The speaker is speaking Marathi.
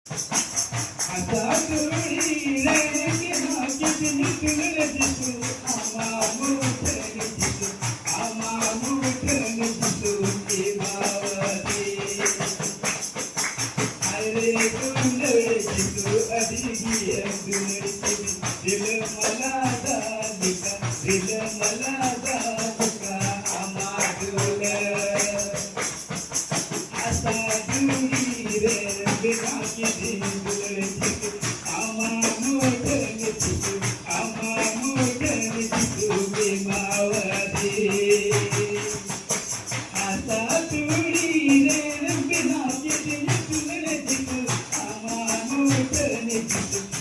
आता तुळी रे की हाकी निकल दिसू आमा मोठन दिसू आमा मोठन दिसू के बावते अरे गुंडळ दिसू अधिगी गुंडळ दिल मला दालिका दिल मला दालिका आमा डोल आता तुळी रे की हाकी आमा मोठन दिसू आमा मोठन दिसू के बावते आता तुळी रे की हाकी दिसू आमा मोठन दिसू